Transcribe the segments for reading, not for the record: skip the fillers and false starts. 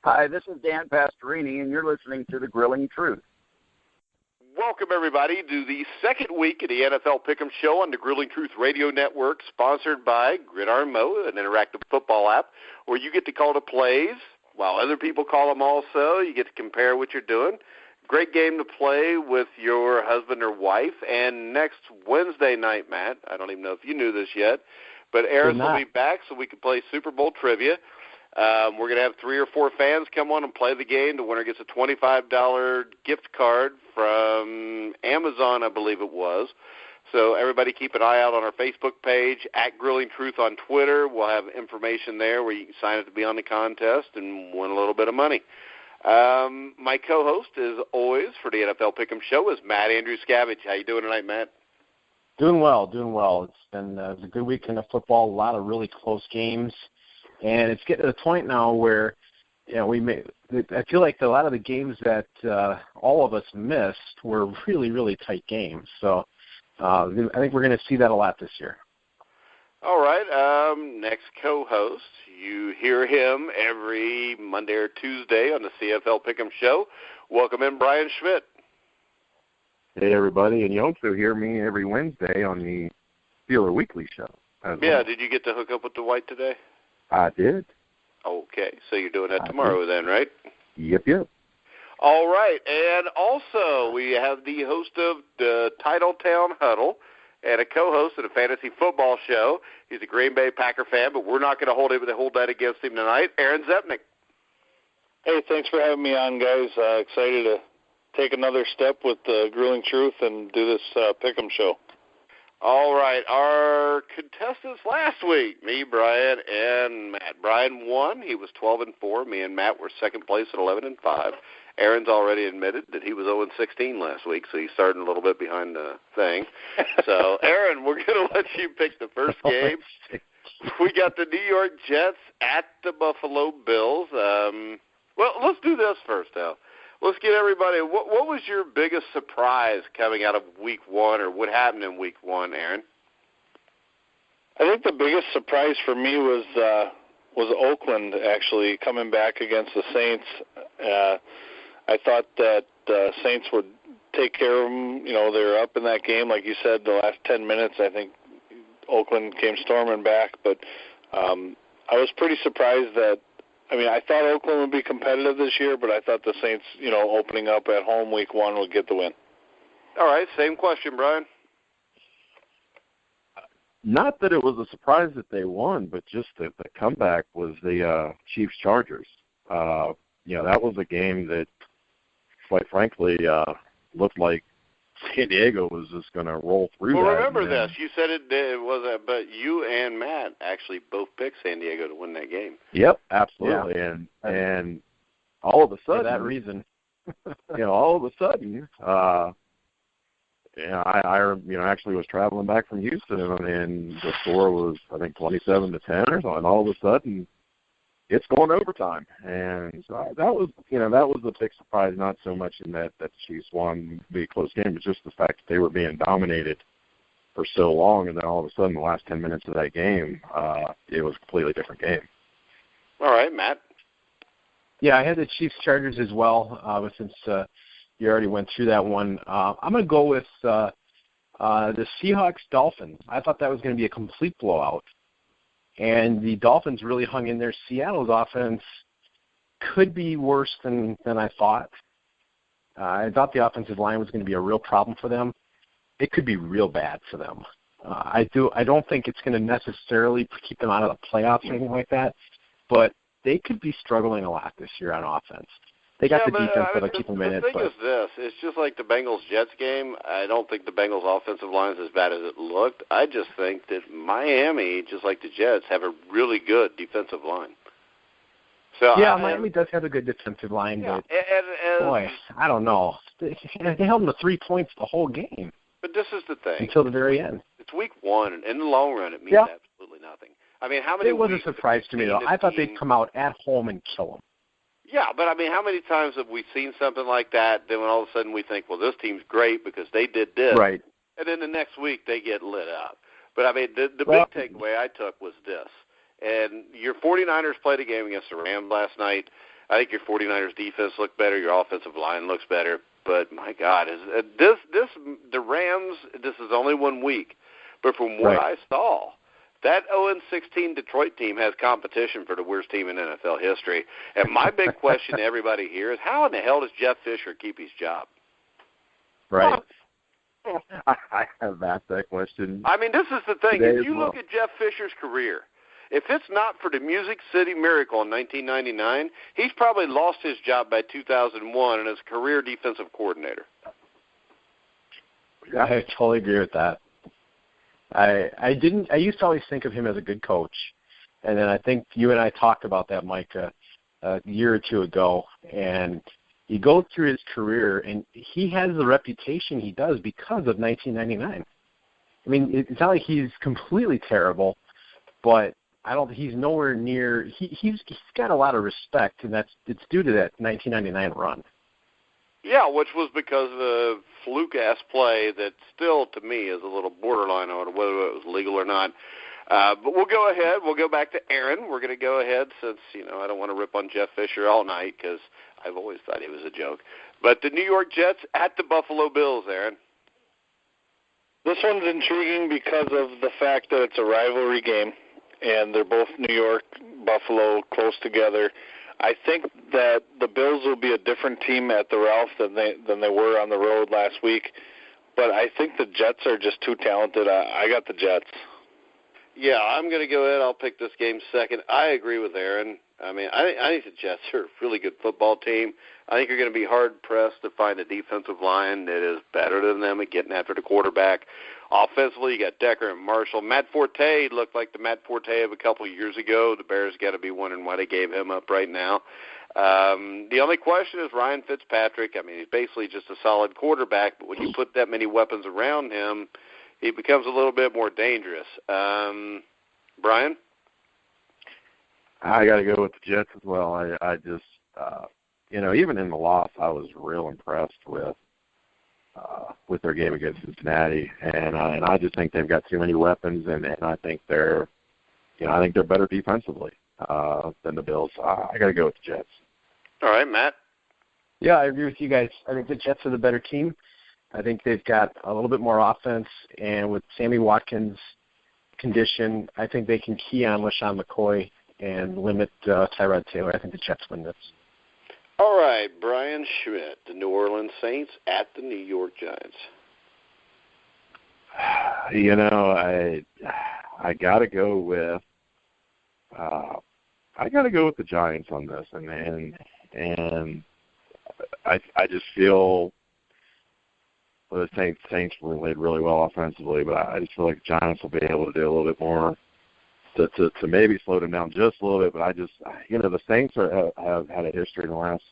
Hi, this is Dan Pastorini, and you're listening to The Grilling Truth. Welcome, everybody, to the second week of the NFL Pick'em Show on the Grilling Truth Radio Network, sponsored by Gridiron Mo, an interactive football app, where you get to call the plays while other people call them also. You get to compare what you're doing. Great game to play with your husband or wife. And next Wednesday night, Matt, I don't even know if you knew this yet, but Aaron will be back so we can play Super Bowl trivia. We're going to have 3 or 4 fans come on and play the game. The winner gets a $25 gift card from Amazon, I believe it was. So everybody keep an eye out on our Facebook page, at Grilling Truth on Twitter. We'll have information there where you can sign up to be on the contest and win a little bit of money. My co-host, as always, for the NFL Pick'em Show is Matt Andruscavage. How you doing tonight, Matt? Doing well. It's been it was a good weekend of football, a lot of really close games. And it's getting to the point now where, I feel like a lot of the games that all of us missed were really, really tight games. So I think we're going to see that a lot this year. All right. Next co-host, you hear him every Monday or Tuesday on the CFL Pick'em Show. Welcome in, Brian Schmidt. Hey, everybody. And you also hear me every Wednesday on the Steeler Weekly Show. Yeah, did you get to hook up with Dwight today? I did. Okay, so you're doing that tomorrow then, right? Yep. All right, and also we have the host of the Titletown Huddle and a co-host of the Fantasy Football Show. He's a Green Bay Packer fan, but we're not going to hold that against him tonight. Aaron Zepnick. Hey, thanks for having me on, guys. Excited to take another step with Grilling Truth and do this Pick'em Show. All right, our contestants last week, me, Brian, and Matt. Brian won. He was 12-4. Me and Matt were second place at 11-5. Aaron's already admitted that he was 0-16 last week, so he's starting a little bit behind the thing. So, Aaron, we're going to let you pick the first game. We got the New York Jets at the Buffalo Bills. Well, let's do this first now. Let's get everybody. What was your biggest surprise coming out of Week 1, or what happened in Week 1, Aaron? I think the biggest surprise for me was Oakland actually coming back against the Saints. I thought that the Saints would take care of them. They were up in that game, like you said, the last 10 minutes. I think Oakland came storming back, but I was pretty surprised that. I thought Oakland would be competitive this year, but I thought the Saints, opening up at home Week 1 would get the win. All right, same question, Brian. Not that it was a surprise that they won, but just that the comeback was the Chiefs-Chargers. That was a game that, quite frankly, looked like San Diego was just going to roll through. Well, remember this. You said it was, but you and Matt actually both picked San Diego to win that game. Yep, absolutely. Yeah. And all of a sudden, for that reason, all of a sudden, I actually was traveling back from Houston, and the score was, I think, 27-10 or so, and all of a sudden, it's going overtime. And so that was the big surprise, not so much in that the Chiefs won the close game, but just the fact that they were being dominated for so long, and then all of a sudden, the last 10 minutes of that game, it was a completely different game. All right, Matt. Yeah, I had the Chiefs-Chargers as well, since you already went through that one. I'm going to go with the Seahawks-Dolphins. I thought that was going to be a complete blowout. And the Dolphins really hung in there. Seattle's offense could be worse than I thought. I thought the offensive line was going to be a real problem for them. It could be real bad for them. I don't think it's going to necessarily keep them out of the playoffs or anything like that, but they could be struggling a lot this year on offense. They got the defense that'll keep them in it. The thing is this. It's just like the Bengals-Jets game. I don't think the Bengals' offensive line is as bad as it looked. I just think that Miami, just like the Jets, have a really good defensive line. So yeah, Miami does have a good defensive line, but boy, I don't know. They held them to 3 points the whole game. But this is the thing. Until the very end. It's Week 1, and in the long run, it means absolutely nothing. How many? It was a surprise to me, though. I thought they'd come out at home and kill them. Yeah, but how many times have we seen something like that, then when all of a sudden we think, well, this team's great because they did this. Right. And then the next week they get lit up. But, the big takeaway I took was this. And your 49ers played a game against the Rams last night. I think your 49ers defense looked better. Your offensive line looks better. But, my God, the Rams, this is only 1 week. But from what I saw, that 0-16 Detroit team has competition for the worst team in NFL history. And my big question to everybody here is, how in the hell does Jeff Fisher keep his job? Right. I have asked that question. I mean, this is the thing. If you look at Jeff Fisher's career, if it's not for the Music City Miracle in 1999, he's probably lost his job by 2001 and his career defensive coordinator. Yeah, I totally agree with that. I used to always think of him as a good coach, and then I think you and I talked about that, Mike, a year or two ago, and you go through his career, and he has the reputation he does because of 1999. I mean, it's not like he's completely terrible, but he's nowhere near. He's got a lot of respect, and it's due to that 1999 run. Yeah, which was because of a fluke-ass play that still, to me, is a little borderline on whether it was legal or not. But we'll go ahead. We'll go back to Aaron. We're going to go ahead since, I don't want to rip on Jeff Fisher all night because I've always thought he was a joke. But the New York Jets at the Buffalo Bills, Aaron. This one's intriguing because of the fact that it's a rivalry game, and they're both New York, Buffalo, close together. I think that the Bills will be a different team at the Ralph than they were on the road last week, but I think the Jets are just too talented. I got the Jets. Yeah, I'm going to go ahead. I'll pick this game second. I agree with Aaron. I mean, I think the Jets are a really good football team. I think you're going to be hard-pressed to find a defensive line that is better than them at getting after the quarterback. Offensively, you got Decker and Marshall. Matt Forte looked like the Matt Forte of a couple of years ago. The Bears got to be wondering why they gave him up right now. The only question is Ryan Fitzpatrick. I mean, he's basically just a solid quarterback, but when you put that many weapons around him, he becomes a little bit more dangerous. Brian? I got to go with the Jets as well. I just, even in the loss, I was real impressed with their game against Cincinnati, and I just think they've got too many weapons, and I think they're better defensively than the Bills. I got to go with the Jets. All right, Matt. Yeah, I agree with you guys. I think the Jets are the better team. I think they've got a little bit more offense, and with Sammy Watkins' condition, I think they can key on LaShawn McCoy and limit Tyrod Taylor. I think the Jets win this. All right, Brian Schmidt, the New Orleans Saints at the New York Giants. I got to go with the Giants on this, and I just feel the Saints played really well offensively, but I just feel like the Giants will be able to do a little bit more to maybe slow them down just a little bit. But I just, the Saints have had a history in the last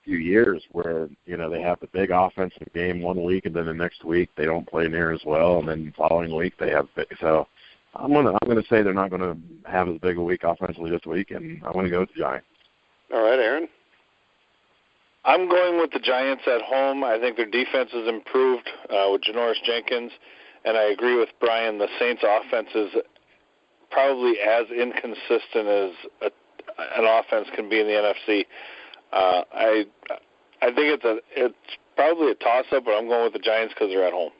few years where, they have the big offensive game 1 week, and then the next week they don't play near as well, and then the following week they have big. So I'm gonna say they're not gonna have as big a week offensively this week, and I'm gonna go with the Giants. All right, Aaron. I'm going with the Giants at home. I think their defense has improved with Janoris Jenkins, and I agree with Brian. The Saints' offense is probably as inconsistent as an offense can be in the NFC. I think it's probably a toss-up, but I'm going with the Giants because they're at home.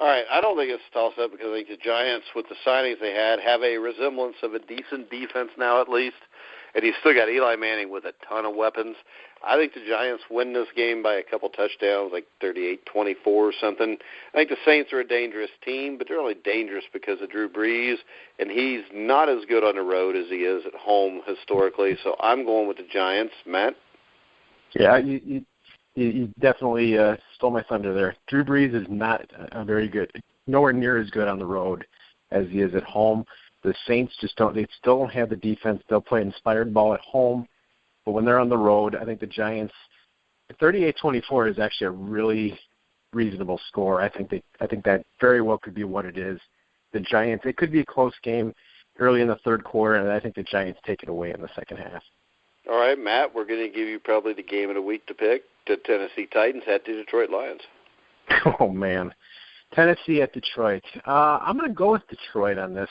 All right, I don't think it's a toss-up because I think the Giants, with the signings they had, have a resemblance of a decent defense now at least, and he's still got Eli Manning with a ton of weapons. I think the Giants win this game by a couple touchdowns, like 38-24 or something. I think the Saints are a dangerous team, but they're only dangerous because of Drew Brees, and he's not as good on the road as he is at home historically. So I'm going with the Giants. Matt? Yeah, you definitely stole my thunder there. Drew Brees is not nowhere near as good on the road as he is at home. The Saints still don't have the defense. They'll play inspired ball at home. But when they're on the road, I think the Giants, 38-24 is actually a really reasonable score. I think that very well could be what it is. The Giants, it could be a close game early in the third quarter, and I think the Giants take it away in the second half. All right, Matt, we're going to give you probably the game of the week to pick, the Tennessee Titans at the Detroit Lions. Oh, man. Tennessee at Detroit. I'm going to go with Detroit on this.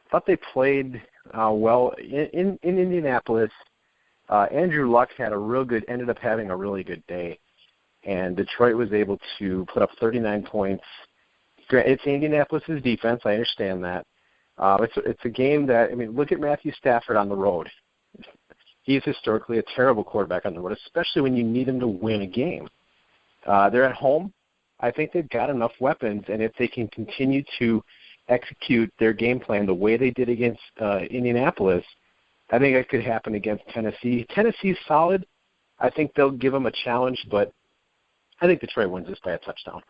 I thought they played well in Indianapolis. Andrew Luck ended up having a really good day, and Detroit was able to put up 39 points. It's Indianapolis' defense. I understand that. It's a game that, I mean, look at Matthew Stafford on the road. He's historically a terrible quarterback on the road, especially when you need him to win a game. They're at home. I think they've got enough weapons, and if they can continue to execute their game plan the way they did against Indianapolis, I think it could happen against Tennessee. Tennessee's solid. I think they'll give them a challenge, but I think Detroit wins this by a touchdown.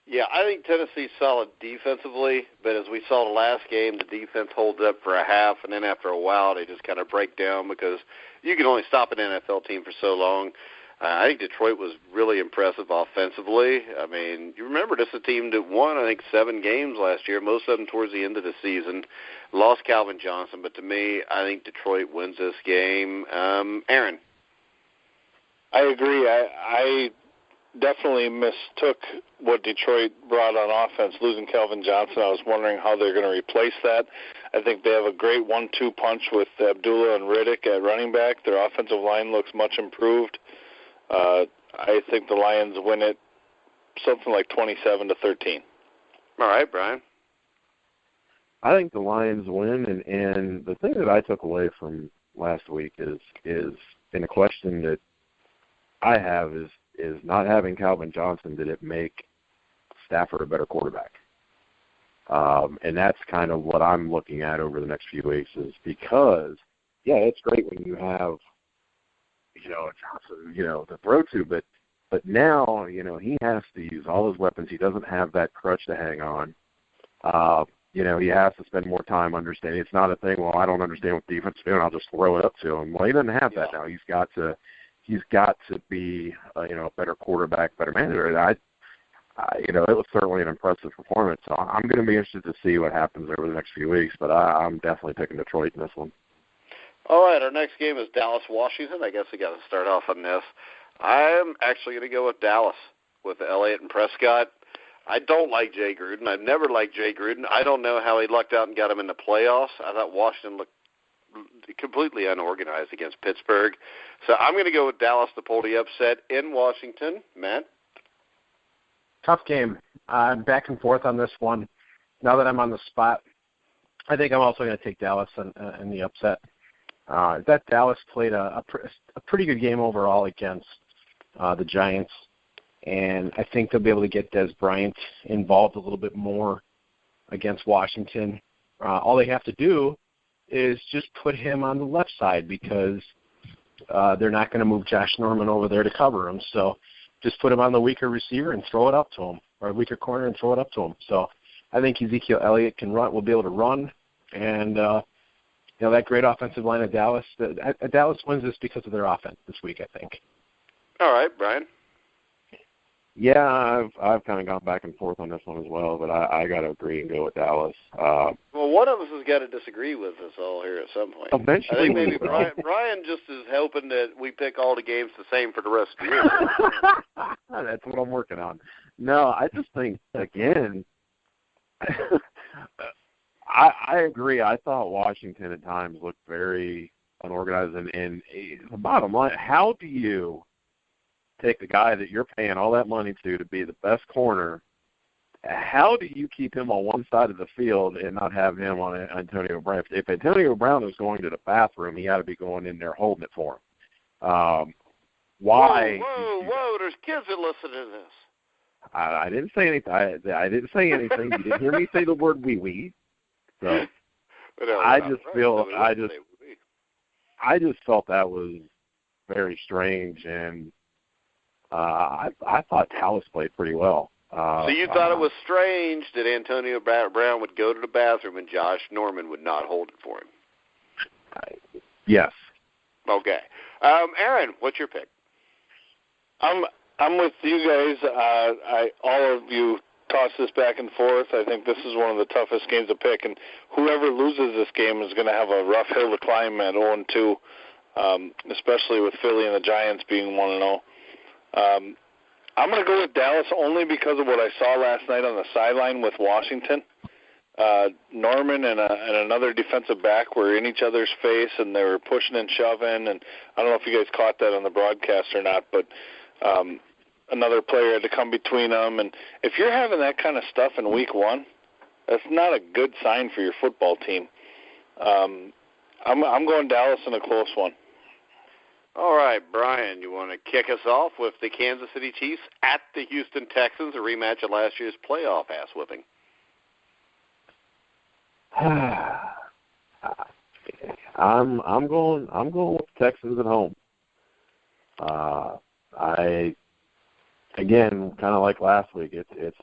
Yeah, I think Tennessee's solid defensively, but as we saw the last game, the defense holds up for a half, and then after a while they just kind of break down because you can only stop an NFL team for so long. I think Detroit was really impressive offensively. I mean, you remember this is a team that won, I think, 7 games last year, most of them towards the end of the season. Lost Calvin Johnson, but to me, I think Detroit wins this game. Aaron? I agree. I definitely mistook what Detroit brought on offense, losing Calvin Johnson. I was wondering how they're going to replace that. I think they have a great 1-2 punch with Abdullah and Riddick at running back. Their offensive line looks much improved. I think the Lions win it something like 27-13. All right, Brian. I think the Lions win, and the thing that I took away from last week is in a question that I have is not having Calvin Johnson, did it make Stafford a better quarterback? And that's kind of what I'm looking at over the next few weeks is because, yeah, it's great when you have, Johnson, to throw to, but now, he has to use all his weapons. He doesn't have that crutch to hang on. He has to spend more time understanding. It's not a thing, well, I don't understand what defense is doing, I'll just throw it up to him. Well, he doesn't have that now. He's got to be, a better quarterback, better manager. And it was certainly an impressive performance. So I'm going to be interested to see what happens over the next few weeks, but I'm definitely picking Detroit in this one. All right, our next game is Dallas-Washington. I guess we got to start off on this. I'm actually going to go with Dallas with Elliott and Prescott. I don't like Jay Gruden. I've never liked Jay Gruden. I don't know how he lucked out and got him in the playoffs. I thought Washington looked completely unorganized against Pittsburgh. So I'm going to go with Dallas to pull the upset in Washington. Matt? Tough game. I'm back and forth on this one. Now that I'm on the spot, I think I'm also going to take Dallas in the upset. That Dallas played a pretty good game overall against the Giants, and I think they'll be able to get Des Bryant involved a little bit more against Washington. All they have to do is just put him on the left side because they're not going to move Josh Norman over there to cover him. So just put him on the weaker receiver and throw it up to him, or weaker corner and throw it up to him. So I think Ezekiel Elliott will be able to run, and that great offensive line of Dallas. Dallas wins this because of their offense this week, I think. All right, Brian. Yeah, I've kind of gone back and forth on this one as well, but I got to agree and go with Dallas. Well, one of us has got to disagree with us all here at some point. Eventually, I think maybe Brian just is hoping that we pick all the games the same for the rest of the year. That's what I'm working on. No, I just think, again, I agree. I thought Washington at times looked very unorganized. And the bottom line, how do you take the guy that you're paying all that money to be the best corner, how do you keep him on one side of the field and not have him on Antonio Brown? If Antonio Brown is going to the bathroom, he ought to be going in there holding it for him. Why? Whoa, there's kids that listen to this. I didn't say anything. I didn't say anything. You didn't hear me say the word wee-wee. So I just felt that was very strange, and I thought Dallas played pretty well. So you thought it was strange that Antonio Brown would go to the bathroom and Josh Norman would not hold it for him? Yes. Okay. Aaron, what's your pick? I'm with you guys. All of you toss this back and forth. I think this is one of the toughest games to pick, and whoever loses this game is going to have a rough hill to climb at 0-2, especially with Philly and the Giants being 1-0. I'm going to go with Dallas only because of what I saw last night on the sideline with Washington. Norman and another defensive back were in each other's face, and they were pushing and shoving. And I don't know if you guys caught that on the broadcast or not, but another player had to come between them. And if you're having that kind of stuff in week one, that's not a good sign for your football team. I'm going Dallas in a close one. All right, Brian, you want to kick us off with the Kansas City Chiefs at the Houston Texans, a rematch of last year's playoff ass whipping? I'm going with the Texans at home. I again, kind of like last week, it's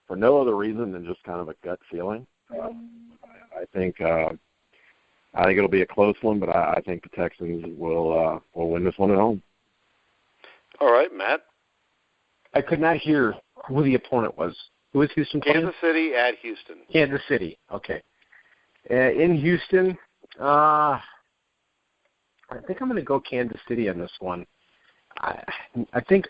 for no other reason than just kind of a gut feeling. I think it'll be a close one, but I think the Texans will win this one at home. All right, Matt. I could not hear who the opponent was. Who is Houston playing? Kansas City at Houston. Kansas City. Okay. In Houston, I think I'm going to go Kansas City on this one. I think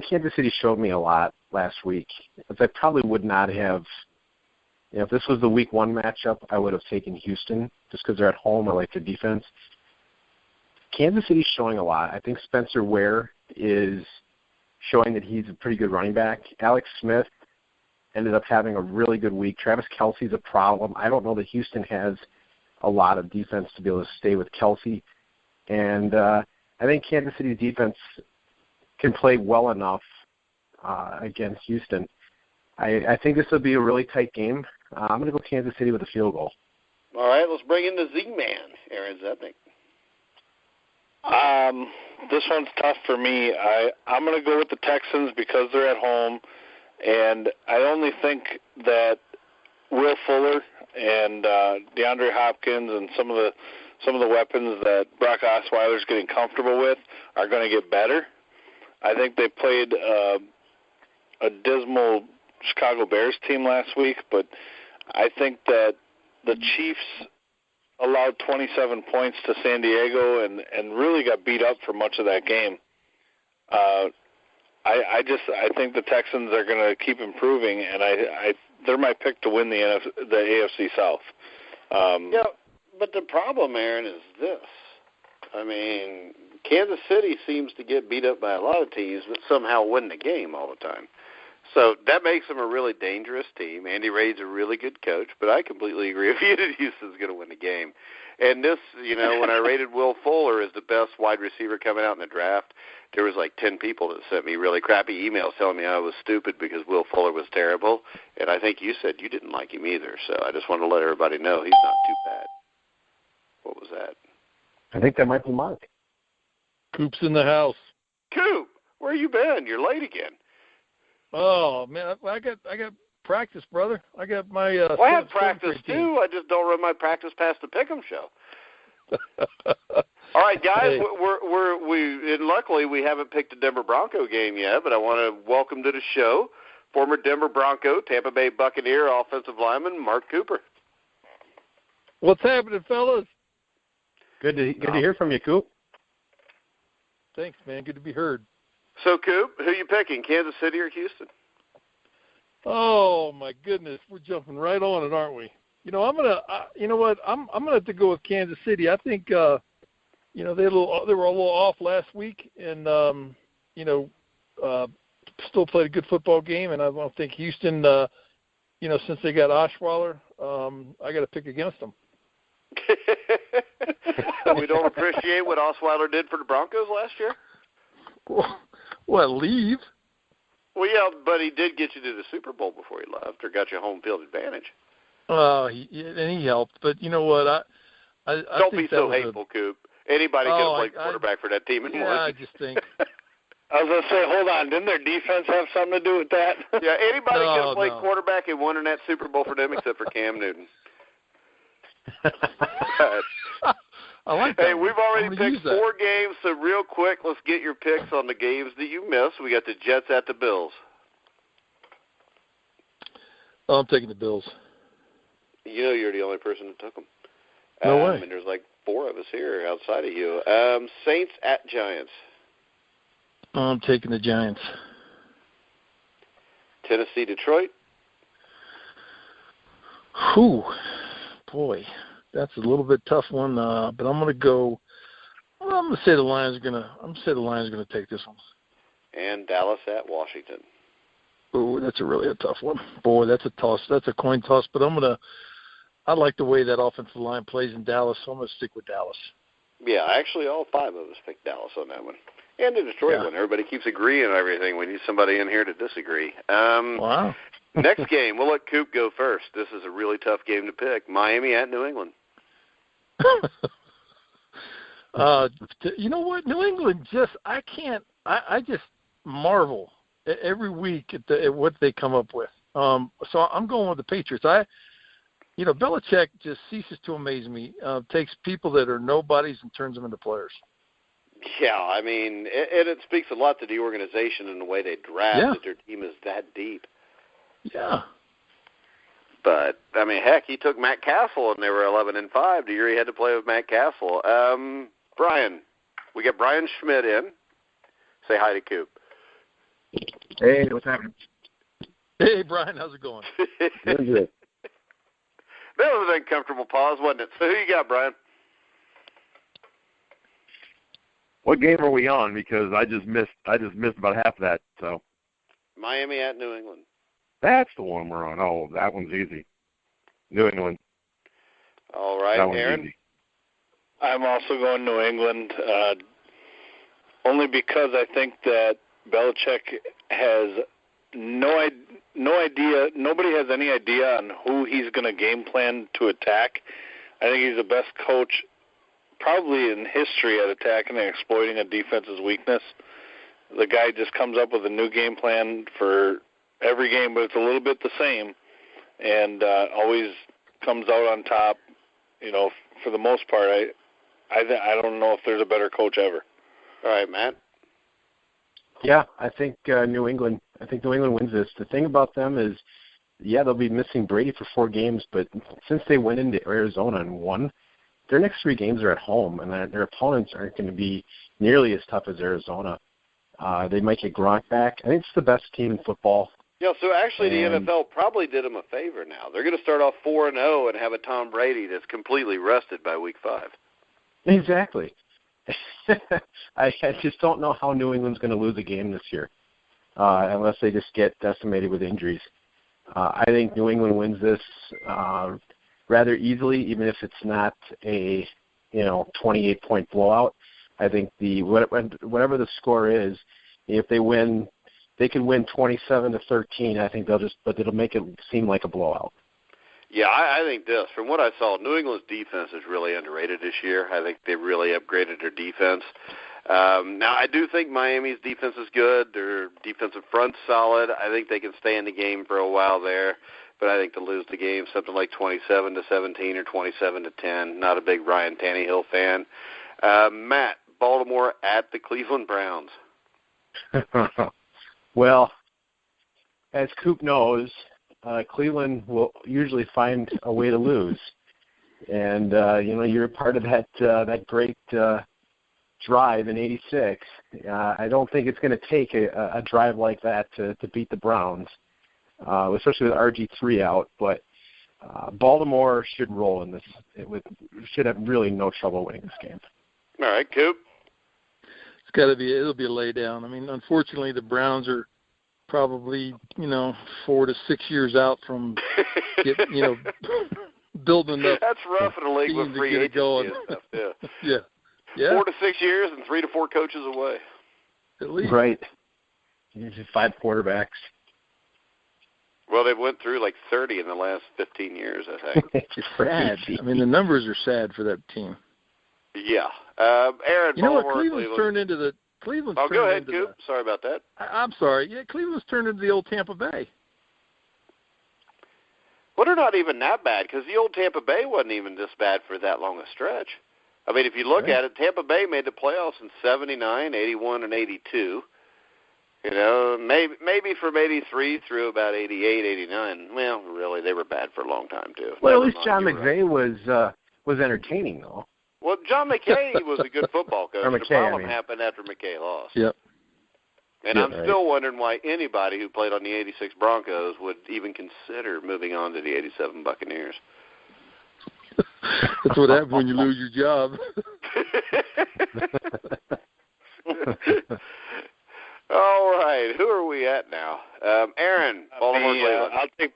Kansas City showed me a lot last week. As I probably would not have. If this was the week one matchup, I would have taken Houston just because they're at home. I like their defense. Kansas City's showing a lot. I think Spencer Ware is showing that he's a pretty good running back. Alex Smith ended up having a really good week. Travis Kelce's a problem. I don't know that Houston has a lot of defense to be able to stay with Kelce. And I think Kansas City's defense can play well enough against Houston. I think this will be a really tight game. I'm going to go Kansas City with a field goal. All right, let's bring in the Z-Man, Aaron Zepnick. This one's tough for me. I'm going to go with the Texans because they're at home, and I only think that Will Fuller and DeAndre Hopkins and some of the weapons that Brock Osweiler's getting comfortable with are going to get better. I think they played a dismal Chicago Bears team last week, but I think that the Chiefs allowed 27 points to San Diego and really got beat up for much of that game. I think the Texans are going to keep improving, and they're my pick to win the AFC South. Yeah, but the problem, Aaron, is this. I mean, Kansas City seems to get beat up by a lot of teams but somehow win the game all the time. So that makes them a really dangerous team. Andy Reid's a really good coach, but I completely agree with you that Houston's going to win the game. And this, when I rated Will Fuller as the best wide receiver coming out in the draft, there was like 10 people that sent me really crappy emails telling me I was stupid because Will Fuller was terrible. And I think you said you didn't like him either. So I just wanted to let everybody know he's not too bad. What was that? I think that might be Mark. Coop's in the house. Coop, where you been? You're late again. Oh man, I got practice, brother. I got my. Well, I have practice too. I just don't run my practice past the Pick'em show. All right, guys. Hey. And luckily we haven't picked a Denver Bronco game yet, but I want to welcome to the show former Denver Bronco, Tampa Bay Buccaneer offensive lineman Mark Cooper. What's happening, fellas? Good to hear from you, Coop. Thanks, man. Good to be heard. So, Coop, who you picking, Kansas City or Houston? Oh my goodness, we're jumping right on it, aren't we? I'm gonna have to go with Kansas City. I think they were a little off last week, and still played a good football game. And I don't think Houston, since they got Osweiler, I got to pick against them. We don't appreciate what Osweiler did for the Broncos last year? Well, leave. Well, yeah, but he did get you to the Super Bowl before he left, or got you home field advantage. He helped. But you know what? I don't think be so hateful, Coop. Anybody could have played quarterback for that team and won. I just think. I was going to say, hold on. Didn't their defense have something to do with that? Yeah, anybody could have played quarterback and won in that Super Bowl for them except for Cam Newton. I like that. Hey, we've already picked 4 games, so real quick, let's get your picks on the games that you missed. We got the Jets at the Bills. I'm taking the Bills. You're the only person that took them. No way. And there's like 4 of us here outside of you. Saints at Giants. I'm taking the Giants. Tennessee, Detroit. Whew, boy, that's a little bit tough one. But I'm going to go. Well, I'm going to say the Lions are going to take this one. And Dallas at Washington. Oh, that's really a tough one. Boy, that's a toss. That's a coin toss. But I like the way that offensive line plays in Dallas, so I'm going to stick with Dallas. Yeah, actually, all five of us picked Dallas on that one. And the Detroit one. Everybody keeps agreeing on everything. We need somebody in here to disagree. Wow. Next game, we'll let Coop go first. This is a really tough game to pick. Miami at New England. You know what? New England I just marvel every week at what they come up with. So I'm going with the Patriots. Belichick just ceases to amaze me. Takes people that are nobodies and turns them into players. Yeah, I mean, it speaks a lot to the organization and the way they draft that their team is that deep. Yeah. But, I mean, heck, he took Matt Castle and they were 11-5 the year he had to play with Matt Castle. Brian, we got Brian Schmidt in. Say hi to Coop. Hey, what's happening? Hey, Brian, how's it going? Doing good. That was an uncomfortable pause, wasn't it? So who you got, Brian? What game are we on? Because I just missed about half of that. So Miami at New England. That's the one we're on. Oh, that one's easy. New England. All right, that one's Aaron. Easy. I'm also going New England, only because I think that Belichick has no idea. Nobody has any idea on who he's going to game plan to attack. I think he's the best coach probably in history at attacking and exploiting a defense's weakness. The guy just comes up with a new game plan for every game, but it's a little bit the same, and always comes out on top. For the most part, I don't know if there's a better coach ever. All right, Matt. Yeah, I think New England. I think New England wins this. The thing about them is, they'll be missing Brady for 4 games, but since they went into Arizona and won, their next 3 games are at home, and their opponents aren't going to be nearly as tough as Arizona. They might get Gronk back. I think it's the best team in football. Yeah, so actually the NFL probably did them a favor now. They're going to start off 4-0 and have a Tom Brady that's completely rested by week 5. Exactly. I just don't know how New England's going to lose a game this year, unless they just get decimated with injuries. I think New England wins this rather easily, even if it's not a 28-point blowout. I think whatever the score is, if they win, they could win 27-13. I think but it'll make it seem like a blowout. Yeah, I think this. From what I saw, New England's defense is really underrated this year. I think they really upgraded their defense. Now, I do think Miami's defense is good. Their defensive front's solid. I think they can stay in the game for a while there. But I think to lose the game something like 27-17 or 27-10. Not a big Ryan Tannehill fan. Matt, Baltimore at the Cleveland Browns. Well, as Coop knows, Cleveland will usually find a way to lose, and you're part of that great drive in '86. I don't think it's going to take a drive like that to beat the Browns, especially with RG3 out. But Baltimore should roll in this. Should have really no trouble winning this game. All right, Coop. It'll be a lay down. I mean, unfortunately, the Browns are probably 4 to 6 years out from building up. That's rough in a league with free agency and stuff. Yeah. 4 to 6 years and 3 to 4 coaches away. At least. Right. Usually 5 quarterbacks. Well, they've went through like 30 in the last 15 years, I think. It's sad. I mean, the numbers are sad for that team. Yeah. Aaron, Cleveland's turned into the Cleveland's. Oh, go ahead, Coop. Sorry about that. I'm sorry. Yeah, Cleveland's turned into the old Tampa Bay. Well, they're not even that bad because the old Tampa Bay wasn't even this bad for that long a stretch. I mean, if you look at it, Tampa Bay made the playoffs in 79, 81, and 82. Maybe from 83 through about 88, 89. Well, really, they were bad for a long time, too. Well, at least John McVay was entertaining, though. Well, John McKay was a good football coach. The problem happened after McKay lost. Yep. And I'm still wondering why anybody who played on the 86 Broncos would even consider moving on to the 87 Buccaneers. That's what happens when you lose your job. All right, who are we at now? Aaron, Baltimore, Cleveland.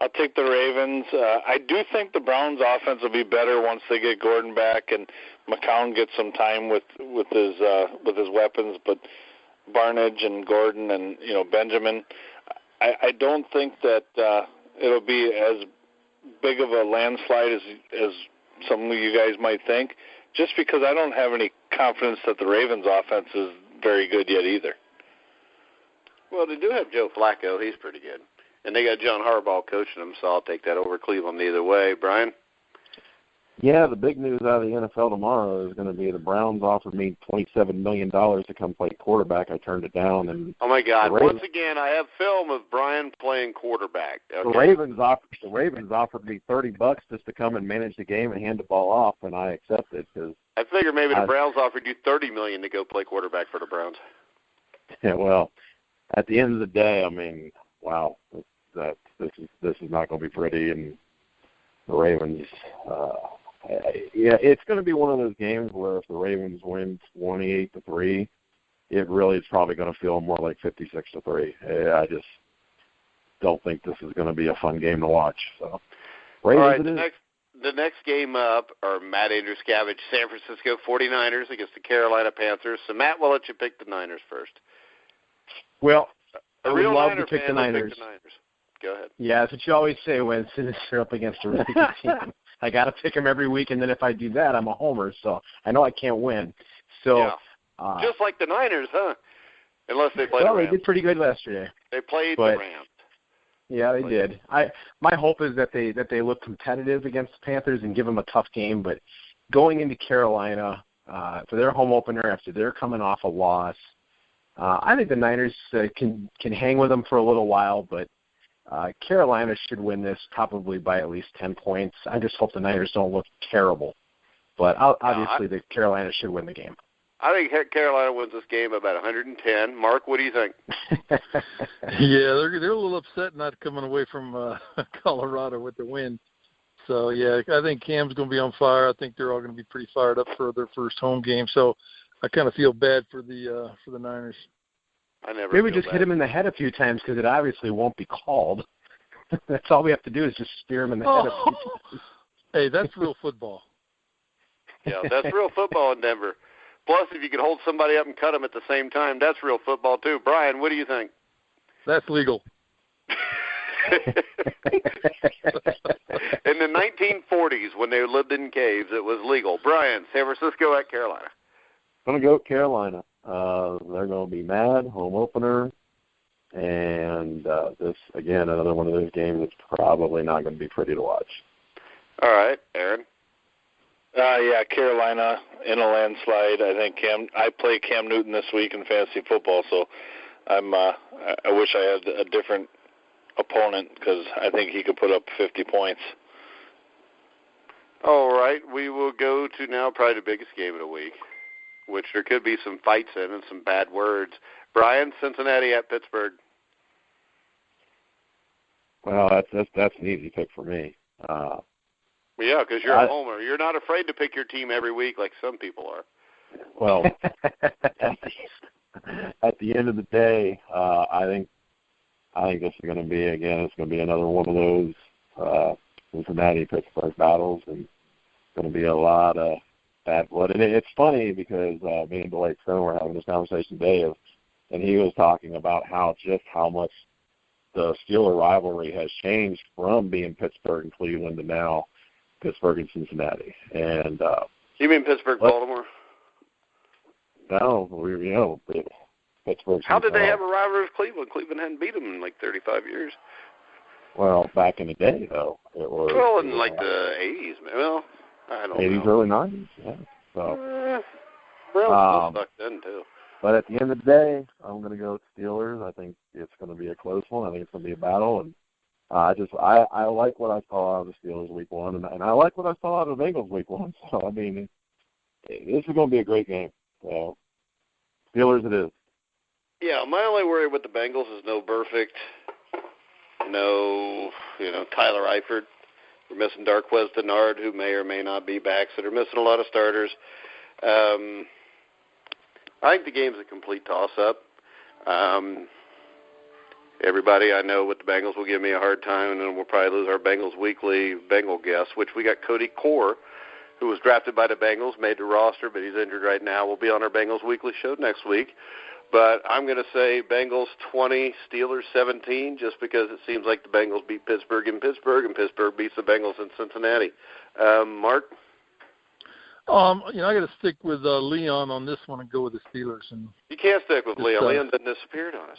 I'll take the Ravens. I do think the Browns' offense will be better once they get Gordon back and McCown gets some time with his weapons. But Barnidge and Gordon and Benjamin, I don't think that it'll be as big of a landslide as some of you guys might think. Just because I don't have any confidence that the Ravens' offense is very good yet either. Well, they do have Joe Flacco. He's pretty good. And they got John Harbaugh coaching them, so I'll take that over Cleveland either way. Brian? Yeah, the big news out of the NFL tomorrow is going to be the Browns offered me $27 million to come play quarterback. I turned it down. And oh, my God. Once again, I have film of Brian playing quarterback. Okay. The Ravens offered me $30 just to come and manage the game and hand the ball off, and I accepted. Cause I figured maybe the Browns offered you $30 million to go play quarterback for the Browns. Yeah, well, at the end of the day, I mean, wow, this is not going to be pretty, and the Ravens. It's going to be one of those games where if the Ravens win 28-3, it really is probably going to feel more like 56-3. I just don't think this is going to be a fun game to watch. So, Ravens. All right, the next game up are Matt Andruscavage, San Francisco 49ers against the Carolina Panthers. So, Matt, we'll let you pick the Niners first. Well, I would love to pick the Niners. Go ahead. Yeah, that's what you always say when you're up against a really good team. I got to pick them every week, and then if I do that, I'm a homer. So I know I can't win. So just like the Niners, huh? Unless they played the Rams. They did pretty good yesterday. They played the Rams. Yeah, they did. My hope is that they look competitive against the Panthers and give them a tough game. But going into Carolina for their home opener after they're coming off a loss, I think the Niners can hang with them for a little while, but Carolina should win this probably by at least 10 points. I just hope the Niners don't look terrible. But obviously, the Carolina should win the game. I think Carolina wins this game about 110. Mark, what do you think? Yeah, they're a little upset not coming away from Colorado with the win. So, yeah, I think Cam's going to be on fire. I think they're all going to be pretty fired up for their first home game. So I kind of feel bad for the Niners. Maybe just hit him in the head a few times because it obviously won't be called. That's all we have to do is just spear him in the head a few times. Hey, that's real football. Yeah, that's real football in Denver. Plus, if you could hold somebody up and cut them at the same time, that's real football too. Brian, what do you think? That's legal. In the 1940s, when they lived in caves, it was legal. Brian, San Francisco at Carolina. I'm going to go with Carolina. They're going to be mad, home opener, and this, again, another one of those games that's probably not going to be pretty to watch. All right, Aaron? Yeah, Carolina in a landslide. I think I play Cam Newton this week in fantasy football, so I wish I had a different opponent because I think he could put up 50 points. All right, we will go to now probably the biggest game of the week, which there could be some fights in and some bad words. Brian, Cincinnati at Pittsburgh. Well, that's an easy pick for me. Yeah, because you're a homer. You're not afraid to pick your team every week like some people are. Well, at the end of the day, I think this is going to be, again, it's going to be another one of those Cincinnati-Pittsburgh battles, and it's going to be a lot of bad blood. And it's funny because me and Dwight Stone were having this conversation today, and he was talking about how much the Steeler rivalry has changed from being Pittsburgh and Cleveland to now Pittsburgh and Cincinnati. And you mean Pittsburgh, Baltimore? No, Pittsburgh. How did they have a rivalry with Cleveland? Cleveland hadn't beat them in like 35 years. Well, back in the day, though, it was. Well, in like the 80s, man. Well, I don't 80s, know. early 90s, yeah. So. Well, back then too. But at the end of the day, I'm going to go with Steelers. I think it's going to be a close one. I think it's going to be a battle, and I like what I saw out of the Steelers week one, and I like what I saw out of the Bengals week one. So, I mean, this is going to be a great game. So, Steelers it is. Yeah, my only worry with the Bengals is no Perfect, no, Tyler Eifert. We're missing Darquez Denard, who may or may not be back, so they're missing a lot of starters. I think the game's a complete toss-up. Everybody I know with the Bengals will give me a hard time, and then we'll probably lose our Bengals Weekly Bengal guest, which we got Cody Core, who was drafted by the Bengals, made the roster, but he's injured right now. We'll be on our Bengals Weekly show next week. But I'm going to say Bengals 20, Steelers 17, just because it seems like the Bengals beat Pittsburgh in Pittsburgh, and Pittsburgh beats the Bengals in Cincinnati. Mark? I got to stick with Leon on this one and go with the Steelers. And you can't stick with Leon. Leon done disappeared on us.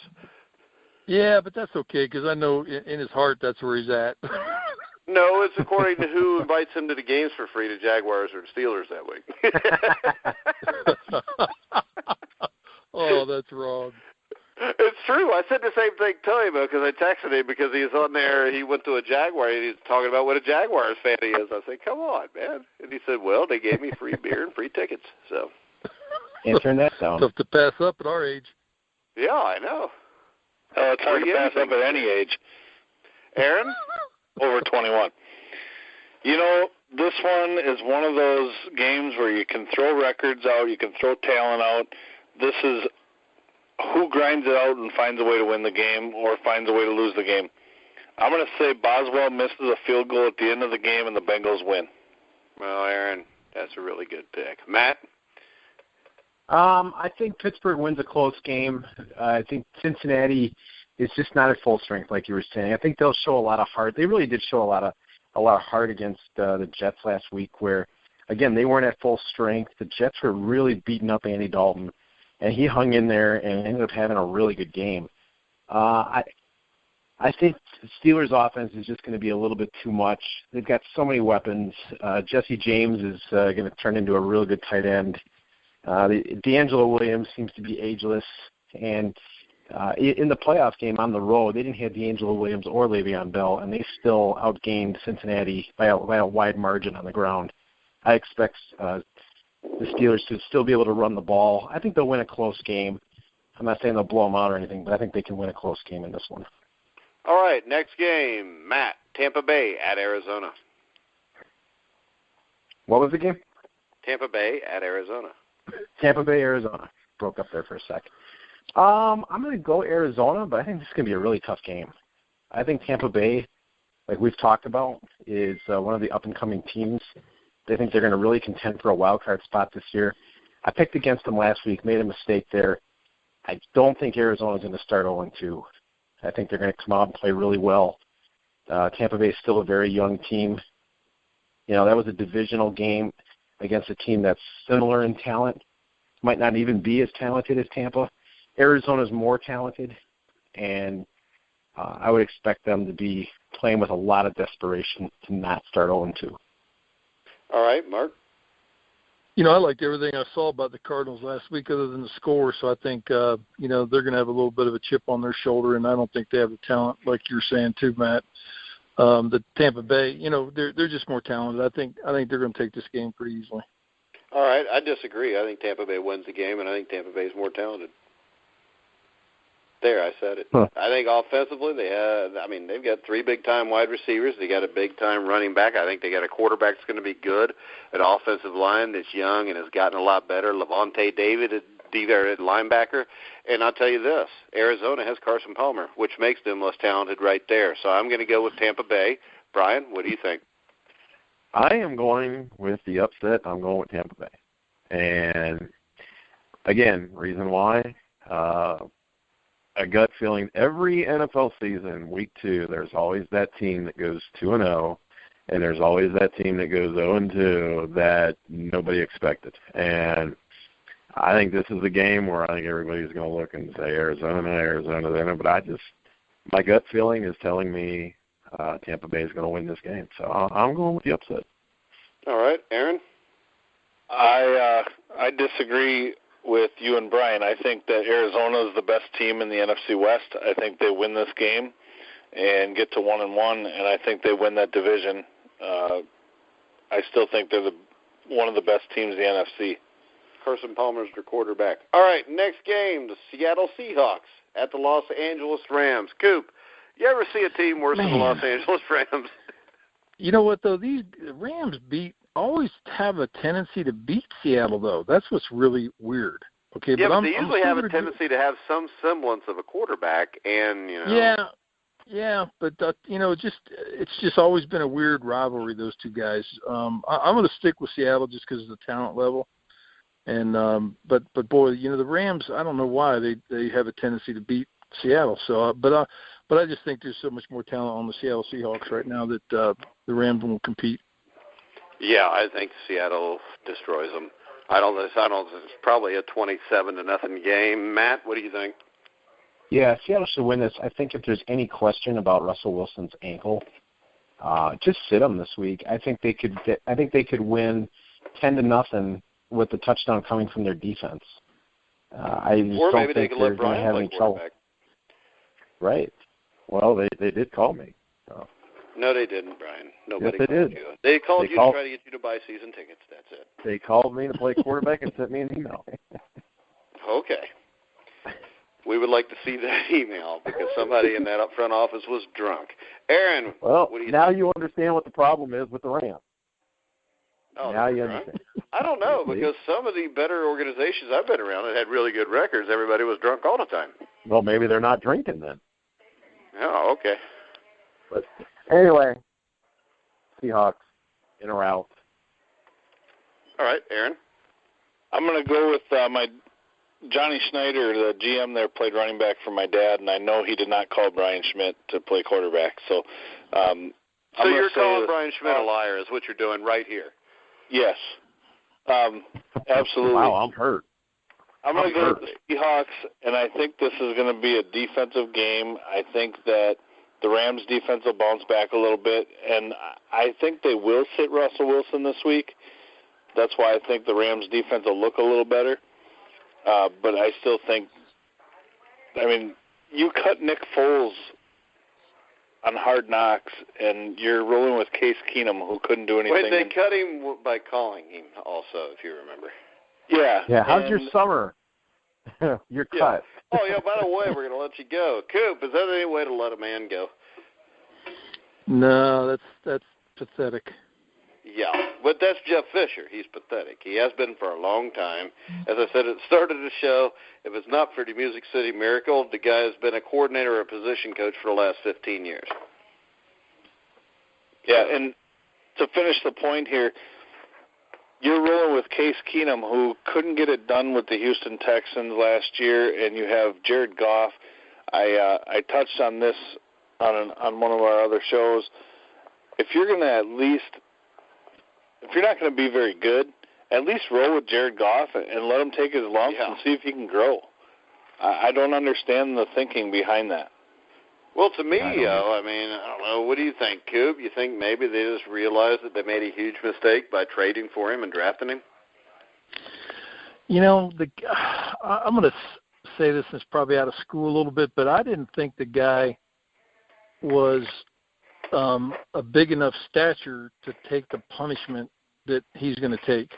Yeah, but that's okay because I know in his heart that's where he's at. No, it's according to who invites him to the games for free, the Jaguars or the Steelers that week. Oh, that's wrong. It's true. I said the same thing to him because I texted him because he was on there. He went to a Jaguar and he was talking about what a Jaguars fan he is. I said, come on, man. And he said, well, they gave me free beer and free tickets. So. Can't turn that down. Tough to pass up at our age. Yeah, I know. It's hard to pass up at any age. Aaron? Over 21. This one is one of those games where you can throw records out, you can throw talent out. This is who grinds it out and finds a way to win the game or finds a way to lose the game. I'm going to say Boswell misses a field goal at the end of the game and the Bengals win. Well, Aaron, that's a really good pick. Matt? I think Pittsburgh wins a close game. I think Cincinnati is just not at full strength, like you were saying. I think they'll show a lot of heart. They really did show a lot of heart against the Jets last week, where again they weren't at full strength. The Jets were really beating up Andy Dalton, and he hung in there and ended up having a really good game. I think the Steelers' offense is just going to be a little bit too much. They've got so many weapons. Jesse James is going to turn into a real good tight end. D'Angelo Williams seems to be ageless, and in the playoff game on the road, they didn't have D'Angelo Williams or Le'Veon Bell, and they still outgained Cincinnati by a wide margin on the ground. I expect the Steelers to still be able to run the ball. I think they'll win a close game. I'm not saying they'll blow them out or anything, but I think they can win a close game in this one. All right, next game, Matt, Tampa Bay at Arizona. What was the game? Tampa Bay at Arizona. Tampa Bay, Arizona. Broke up there for a sec. I'm going to go Arizona, but I think this is going to be a really tough game. I think Tampa Bay, like we've talked about, is one of the up-and-coming teams. They think they're going to really contend for a wild card spot this year. I picked against them last week, made a mistake there. I don't think Arizona is going to start 0-2. I think they're going to come out and play really well. Tampa Bay is still a very young team. That was a divisional game against a team that's similar in talent. Might not even be as talented as Tampa. Arizona's more talented, and I would expect them to be playing with a lot of desperation to not start 0-2. All right, Mark? I liked everything I saw about the Cardinals last week other than the score, so I think, they're going to have a little bit of a chip on their shoulder, and I don't think they have the talent like you're saying too, Matt. The Tampa Bay, they're just more talented. I think they're going to take this game pretty easily. All right, I disagree. I think Tampa Bay wins the game, and I think Tampa Bay is more talented. There, I said it. Huh. I think offensively, they've got three big-time wide receivers. They got a big-time running back. I think they got a quarterback that's going to be good, an offensive line that's young and has gotten a lot better. Levante David at linebacker. And I'll tell you this, Arizona has Carson Palmer, which makes them less talented right there. So I'm going to go with Tampa Bay. Brian, what do you think? I am going with the upset. I'm going with Tampa Bay. And, again, reason why, a gut feeling every NFL season, week 2, there's always that team that goes 2-0, and there's always that team that goes 0-2 that nobody expected. And I think this is a game where I think everybody's going to look and say Arizona. But my gut feeling is telling me Tampa Bay is going to win this game. So I'm going with the upset. All right, Aaron? I disagree with you and Brian. I think that Arizona is the best team in the NFC West. I think they win this game and get to 1-1, and I think they win that division. I still think they're one of the best teams in the NFC. Carson Palmer's their quarterback. All right, next game, the Seattle Seahawks at the Los Angeles Rams. Coop, you ever see a team worse than the Los Angeles Rams? You know what, though? These Rams always have a tendency to beat Seattle, though. That's what's really weird. Okay, yeah, but they usually have a tendency to have some semblance of a quarterback, and, you know. Yeah, but it's just always been a weird rivalry, those two guys. I'm going to stick with Seattle just because of the talent level. And but boy, the Rams, I don't know why they have a tendency to beat Seattle. So, but I just think there's so much more talent on the Seattle Seahawks right now that the Rams won't compete. Yeah, I think Seattle destroys them. I don't. It's probably a 27-0 game. Matt, what do you think? Yeah, Seattle should win this. I think if there's any question about Russell Wilson's ankle, just sit him this week. I think they could win 10-0 with the touchdown coming from their defense. I just or don't maybe think they could they're let going to Brian have play any trouble. Right. Well, they did call me. So. No, they didn't, Brian. Nobody yes, they called did. you. They called you to try to get you to buy season tickets. That's it. They called me to play quarterback and sent me an email. Okay. We would like to see that email because somebody in that up front office was drunk. Aaron, well, what do you now think? you understand what the problem is with the Rams. Oh, now you drunk? understand. I don't know, because some of the better organizations I've been around that had really good records, everybody was drunk all the time. Well, maybe they're not drinking then. Oh, okay. But anyway, Seahawks in or out. All right, Aaron. I'm going to go with my Johnny Schneider, the GM there, played running back for my dad, and I know he did not call Brian Schmidt to play quarterback. So, you're calling Brian Schmidt a liar is what you're doing right here. Yes. Absolutely. Wow, I'm hurt. I'm going to go with the Seahawks, and I think this is going to be a defensive game. I think that the Rams' defense will bounce back a little bit, and I think they will sit Russell Wilson this week. That's why I think the Rams' defense will look a little better. But I still think, you cut Nick Foles on Hard Knocks, and you're rolling with Case Keenum, who couldn't do anything. Wait, they cut him by calling him also, if you remember. Yeah. Yeah, how's your summer? You're cut. Oh, yeah, by the way, we're going to let you go. Coop, is that any way to let a man go? No, that's pathetic. Yeah, but that's Jeff Fisher. He's pathetic. He has been for a long time. As I said at the start of the show, if it's not for the Music City Miracle, the guy has been a coordinator or a position coach for the last 15 years. Yeah, and to finish the point here, you're rolling with Case Keenum, who couldn't get it done with the Houston Texans last year, and you have Jared Goff. I touched on this on one of our other shows. If you're going to if you're not going to be very good, at least roll with Jared Goff and let him take his lumps and see if he can grow. I don't understand the thinking behind that. Well, to me, I don't know. What do you think, Coop? You think maybe they just realized that they made a huge mistake by trading for him and drafting him? I'm going to say this, and it's probably out of school a little bit, but I didn't think the guy was a big enough stature to take the punishment that he's going to take.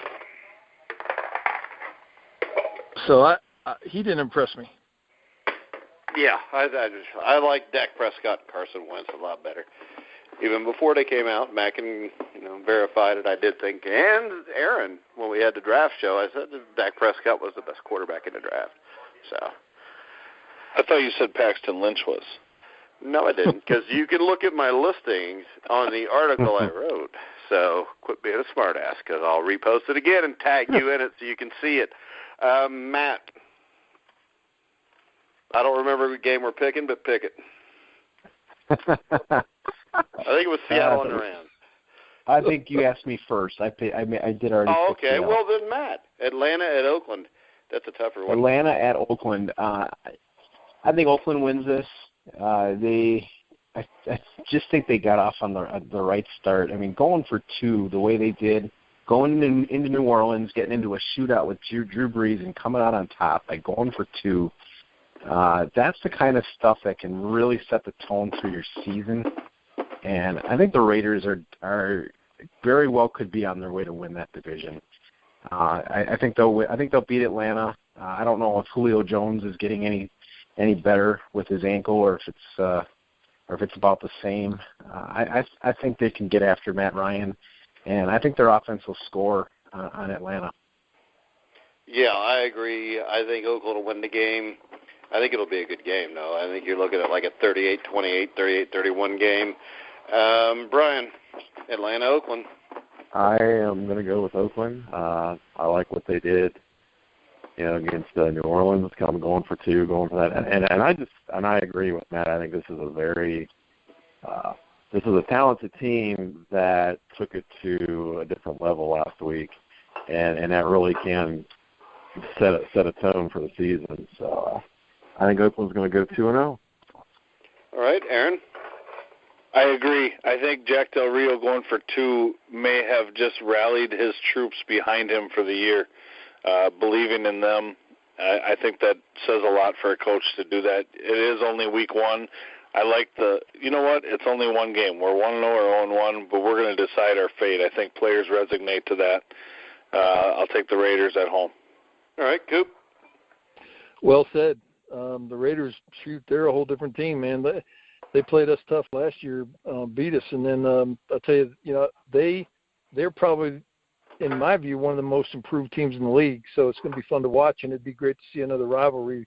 So he didn't impress me. Yeah, I like Dak Prescott and Carson Wentz a lot better. Even before they came out, Mac and verified it. I did think, and Aaron, when we had the draft show, I said that Dak Prescott was the best quarterback in the draft. So I thought you said Paxton Lynch was. No, I didn't, because you can look at my listings on the article I wrote. So quit being a smartass, because I'll repost it again and tag you in it so you can see it. Matt, I don't remember what game we're picking, but pick it. I think it was Seattle and the Rams. I think you asked me first. I did already. Oh, okay. Well, then, Matt, Atlanta at Oakland. That's a tougher one. Atlanta at Oakland. I think Oakland wins this. I just think they got off on the right start. Going for two the way they did, going into New Orleans, getting into a shootout with Drew Brees and coming out on top by going for two. That's the kind of stuff that can really set the tone through your season. And I think the Raiders are very well could be on their way to win that division. I think they'll beat Atlanta. I don't know if Julio Jones is getting any better with his ankle, or if it's about the same. I think they can get after Matt Ryan, and I think their offense will score on Atlanta. Yeah, I agree. I think Oakland will win the game. I think it'll be a good game, though. I think you're looking at like a 38-28, 38-31 game. Brian, Atlanta, Oakland. I am going to go with Oakland. I like what they did, against New Orleans, kind of going for two, going for that. And I agree with Matt. I think this is a talented team that took it to a different level last week, and that really can set a tone for the season. So I think Oakland's going to go 2-0. All right, Aaron. I agree. I think Jack Del Rio going for two may have just rallied his troops behind him for the year, believing in them. I think that says a lot for a coach to do that. It is only week one. I like you know what? It's only one game. We're 1-0 or 0-1, but we're going to decide our fate. I think players resonate to that. I'll take the Raiders at home. All right, Coop. Well said. The Raiders, they're a whole different team, man. They played us tough last year, beat us, and then I'll tell you, they're probably, in my view, one of the most improved teams in the league. So it's going to be fun to watch, and it'd be great to see another rivalry,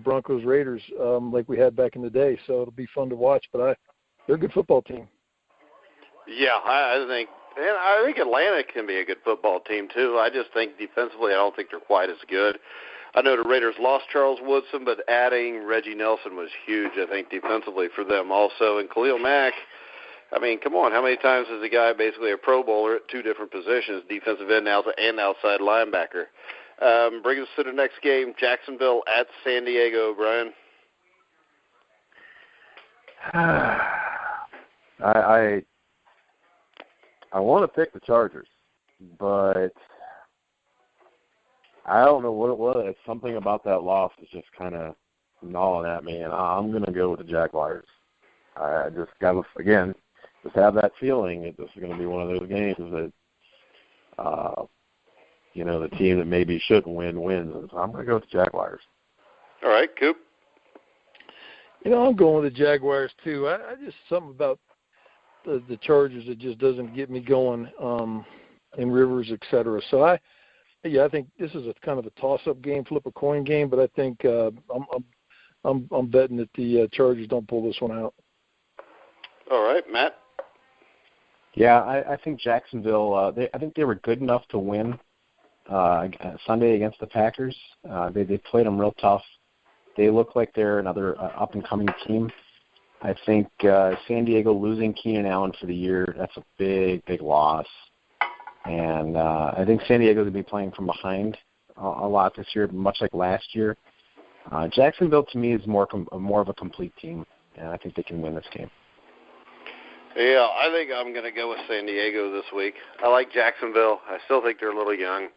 Broncos Raiders, like we had back in the day. So it'll be fun to watch. But they're a good football team. Yeah, I think Atlanta can be a good football team too. I just think defensively, I don't think they're quite as good. I know the Raiders lost Charles Woodson, but adding Reggie Nelson was huge, I think, defensively for them also. And Khalil Mack, I mean, come on, how many times is the guy basically a Pro Bowler at two different positions, defensive end and outside linebacker? Brings us to the next game, Jacksonville at San Diego, Brian. I want to pick the Chargers, but I don't know what it was. It's something about that loss is just kind of gnawing at me, and I'm going to go with the Jaguars. I just got to, again, just have that feeling that this is going to be one of those games that, the team that maybe shouldn't win wins. And so I'm going to go with the Jaguars. All right, Coop. I'm going with the Jaguars too. I just something about the Chargers that just doesn't get me going in Rivers, et cetera. So I think this is a kind of a toss-up game, flip a coin game. But I think I'm betting that the Chargers don't pull this one out. All right, Matt. Yeah, I think Jacksonville. I think they were good enough to win Sunday against the Packers. They played them real tough. They look like they're another up-and-coming team. I think San Diego losing Keenan Allen for the year, that's a big, big loss. And I think San Diego will be playing from behind a lot this year, much like last year. Jacksonville, to me, is more of a complete team, and I think they can win this game. Yeah, I think I'm going to go with San Diego this week. I like Jacksonville. I still think they're a little young.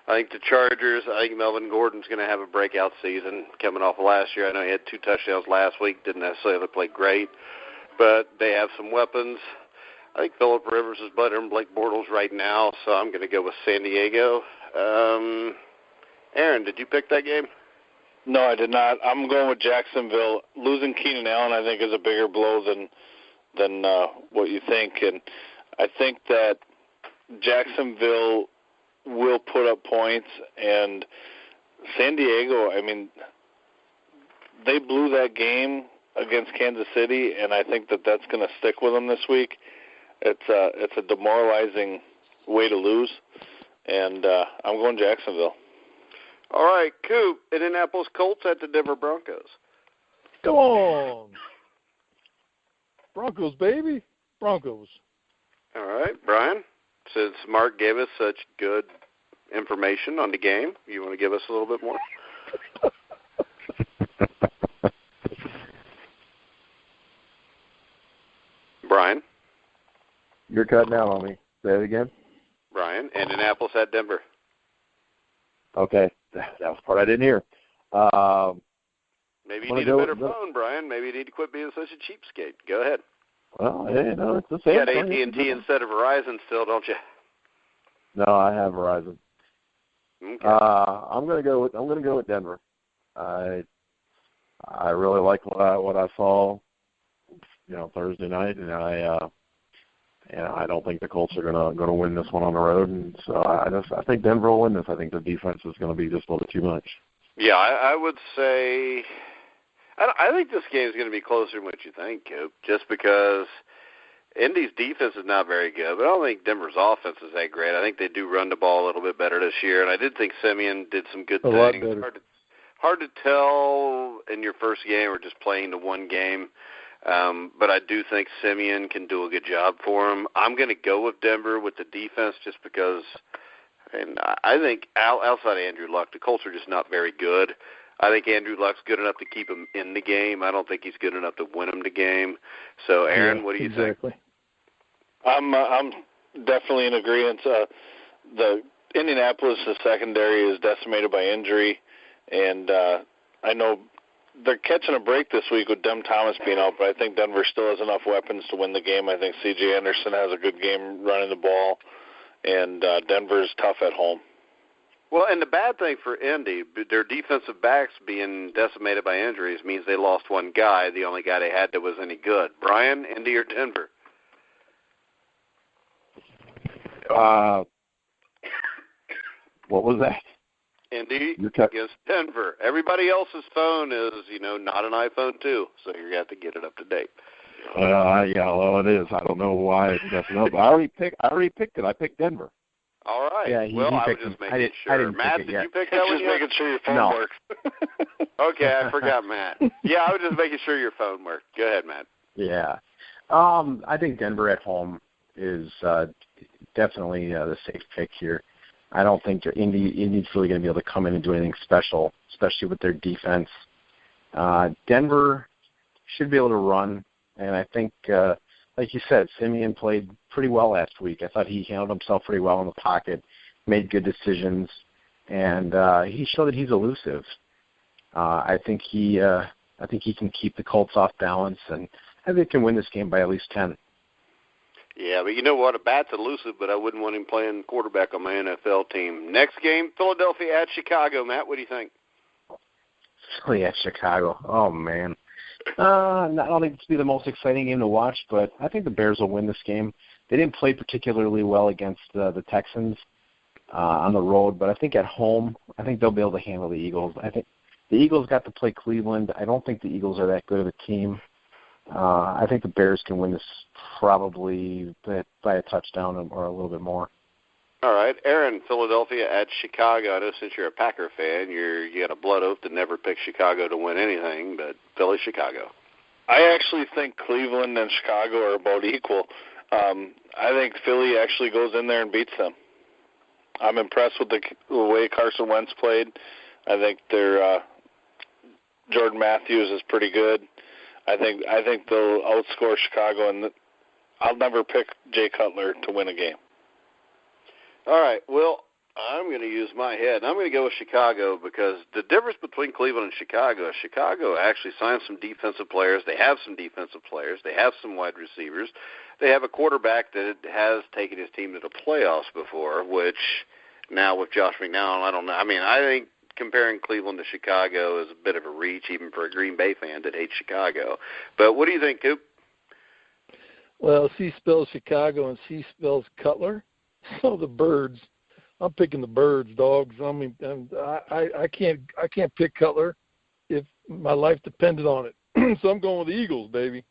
I think the Chargers, I think Melvin Gordon's going to have a breakout season coming off of last year. I know he had 2 touchdowns last week, didn't necessarily play great, but they have some weapons. I think Phillip Rivers is better than Blake Bortles right now, so I'm going to go with San Diego. Aaron, did you pick that game? No, I did not. I'm going with Jacksonville. Losing Keenan Allen, I think, is a bigger blow than what you think, and I think that Jacksonville will put up points, and San Diego, I mean, they blew that game against Kansas City, and I think that that's going to stick with them this week. It's a demoralizing way to lose, and I'm going Jacksonville. All right, Coop, Indianapolis Colts at the Denver Broncos. Come on. Broncos, baby. Broncos. All right, Brian, since Mark gave us such good information on the game, you want to give us a little bit more? Brian? You're cutting out on me. Say it again. Brian, Indianapolis at Denver. Okay, that was part I didn't hear. Maybe you need a better phone, Brian. Maybe you need to quit being such a cheapskate. Go ahead. Well, it's the same. You got AT&T instead of Verizon still, don't you? No, I have Verizon. Okay. I'm going to go with Denver. I really like what I saw, Thursday night, and I don't think the Colts are going to win this one on the road, and so I think Denver will win this. I think the defense is going to be just a little bit too much. Yeah, I would say I think this game is going to be closer than what you think, Coop, just because Indy's defense is not very good, but I don't think Denver's offense is that great. I think they do run the ball a little bit better this year, and I did think Simeon did some good things. A lot better. Hard to tell in your first game or just playing the one game, but I do think Simeon can do a good job for him. I'm going to go with Denver with the defense just because, and I think outside of Andrew Luck, the Colts are just not very good. I think Andrew Luck's good enough to keep him in the game. I don't think he's good enough to win him the game. So, Aaron, what do you think? I'm definitely in agreement. The Indianapolis secondary is decimated by injury, and I know they're catching a break this week with Dem Thomas being out, but I think Denver still has enough weapons to win the game. I think C.J. Anderson has a good game running the ball, and Denver's tough at home. Well, and the bad thing for Indy, their defensive backs being decimated by injuries means they lost one guy, the only guy they had that was any good. Brian, Indy or Denver? What was that? Indy against Denver. Everybody else's phone is, not an iPhone 2, so you're going to have to get it up to date. Well, it is. I don't know why it's messing up. I already picked it. I picked Denver. All right. Yeah, I was just making sure. I didn't Matt, pick it did yet. you pick that one Just yet? making sure your phone works. Okay, I forgot Matt. Yeah, I was just making sure your phone worked. Go ahead, Matt. Yeah. I think Denver at home is definitely the safe pick here. I don't think Indy's really going to be able to come in and do anything special, especially with their defense. Denver should be able to run, and I think, like you said, Simeon played pretty well last week. I thought he handled himself pretty well in the pocket, made good decisions, and he showed that he's elusive. I think he can keep the Colts off balance, and I think he can win this game by at least 10. Yeah, but you know what? A bat's elusive, but I wouldn't want him playing quarterback on my NFL team. Next game, Philadelphia at Chicago. Matt, what do you think? Philly at Chicago. Oh, man. I don't think it's be the most exciting game to watch, but I think the Bears will win this game. They didn't play particularly well against the Texans on the road, but I think at home, I think they'll be able to handle the Eagles. I think the Eagles got to play Cleveland. I don't think the Eagles are that good of a team. I think the Bears can win this probably by a touchdown or a little bit more. All right, Aaron, Philadelphia at Chicago. I know since you're a Packer fan, you got a blood oath to never pick Chicago to win anything, but Philly, Chicago. I actually think Cleveland and Chicago are about equal. I think Philly actually goes in there and beats them. I'm impressed with the way Carson Wentz played. I think their Jordan Matthews is pretty good. I think they'll outscore Chicago, and I'll never pick Jay Cutler to win a game. All right, well, I'm going to use my head. I'm going to go with Chicago because the difference between Cleveland and Chicago actually signed some defensive players. They have some defensive players. They have some wide receivers. They have a quarterback that has taken his team to the playoffs before, which now with Josh McDowell, I don't know. I mean, I think comparing Cleveland to Chicago is a bit of a reach, even for a Green Bay fan that hates Chicago. But what do you think, Coop? Well, C spells Chicago and C spells Cutler. So the Birds. I'm picking the Birds, dogs. I mean, I can't pick Cutler if my life depended on it. So I'm going with the Eagles, baby.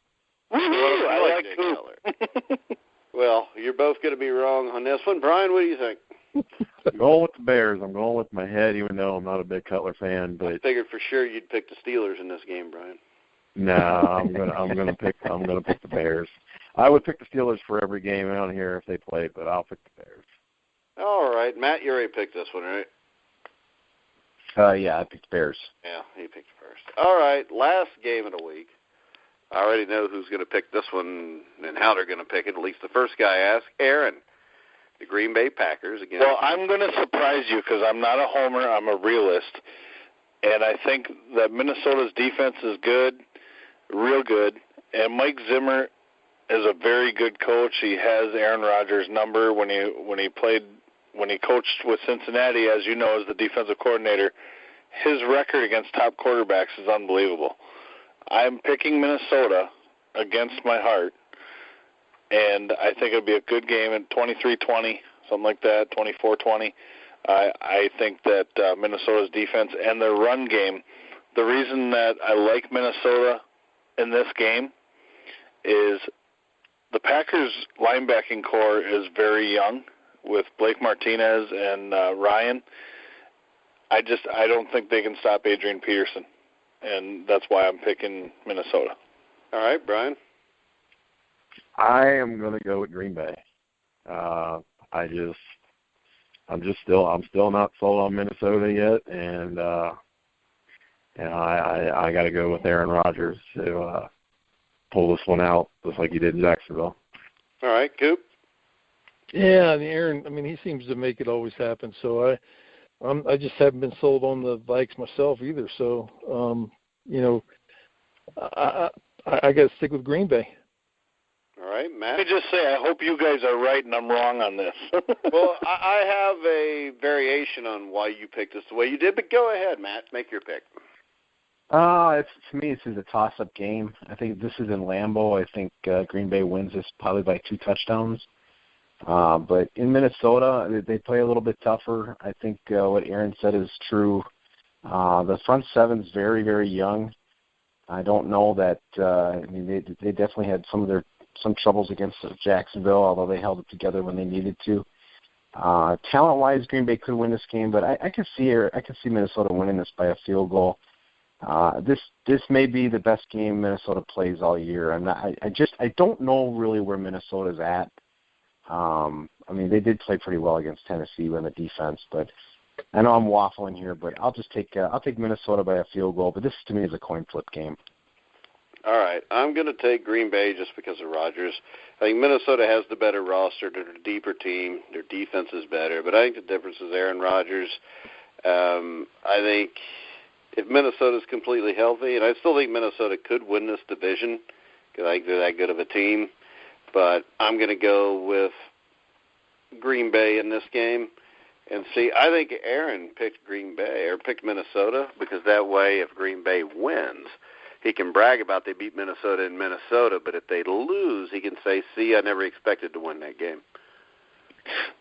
I like Cutler. Well, you're both going to be wrong on this one. Brian, what do you think? I'm going with the Bears. I'm going with my head, even though I'm not a big Cutler fan. But I figured for sure you'd pick the Steelers in this game, Brian. No, I'm gonna pick the Bears. I would pick the Steelers for every game out here if they played, but I'll pick the Bears. All right, Matt, you already picked this one, right? Yeah, I picked Bears. Yeah, he picked first. All right, last game of the week. I already know who's going to pick this one and how they're going to pick it. At least the first guy asked, Aaron. The Green Bay Packers again. Well, I'm going to surprise you because I'm not a homer. I'm a realist. And I think that Minnesota's defense is good, real good. And Mike Zimmer is a very good coach. He has Aaron Rodgers' number when he played when he coached with Cincinnati, as you know, as the defensive coordinator, his record against top quarterbacks is unbelievable. I'm picking Minnesota against my heart, and I think it'll be a good game at 23-20, something like that, 24-20. I think that Minnesota's defense and their run game, the reason that I like Minnesota in this game is the Packers' linebacking core is very young with Blake Martinez and Ryan. I don't think they can stop Adrian Peterson, and that's why I'm picking Minnesota. All right, Brian? I am going to go with Green Bay. I'm still not sold on Minnesota yet, and I got to go with Aaron Rodgers to pull this one out, just like he did in Jacksonville. All right, Coop? Yeah, Aaron, he seems to make it always happen. So I just haven't been sold on the Vikes myself either. So, I got to stick with Green Bay. All right, Matt? Let me just say, I hope you guys are right and I'm wrong on this. Well, I have a variation on why you picked this the way you did, but go ahead, Matt. Make your pick. To me, this is a toss-up game. I think this is in Lambeau. I think Green Bay wins this probably by 2 touchdowns. But in Minnesota, they play a little bit tougher. I think what Aaron said is true. The front seven's very, very young. I don't know that. They definitely had some troubles against Jacksonville, although they held it together when they needed to. Talent-wise, Green Bay could win this game, but I can see Minnesota winning this by a field goal. This may be the best game Minnesota plays all year. I don't know really where Minnesota's at. They did play pretty well against Tennessee in the defense, but I know I'm waffling here, but I'll take Minnesota by a field goal. But this to me is a coin flip game. All right, I'm going to take Green Bay just because of Rodgers. I think Minnesota has the better roster. They're a deeper team. Their defense is better, but I think the difference is Aaron Rodgers. I think if Minnesota's completely healthy, and I still think Minnesota could win this division because I think they're that good of a team, but I'm going to go with Green Bay in this game. And see, I think Aaron picked Green Bay or picked Minnesota because that way if Green Bay wins, he can brag about they beat Minnesota in Minnesota, but if they lose, he can say, see, I never expected to win that game.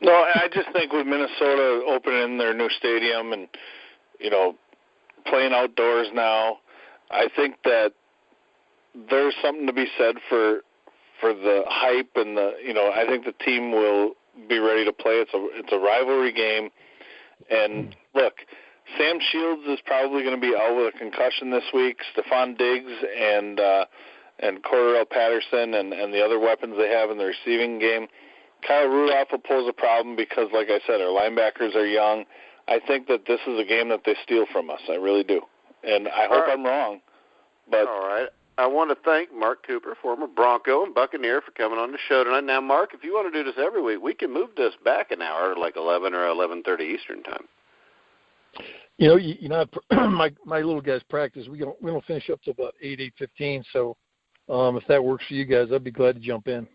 No, I just think with Minnesota opening their new stadium and, playing outdoors now, I think that there's something to be said for the hype and I think the team will be ready to play. It's a rivalry game. And look, Sam Shields is probably going to be out with a concussion this week. Stephon Diggs and Cordarrelle Patterson and the other weapons they have in the receiving game. Kyle Rudolph will pose a problem because, like I said, our linebackers are young. I think that this is a game that they steal from us. I really do. And I hope I'm wrong. But all right. I want to thank Mark Cooper, former Bronco and Buccaneer, for coming on the show tonight. Now, Mark, if you want to do this every week, we can move this back an hour, like 11 or 11:30 Eastern time. My little guys practice. We don't finish up till about 8:15. So, if that works for you guys, I'd be glad to jump in.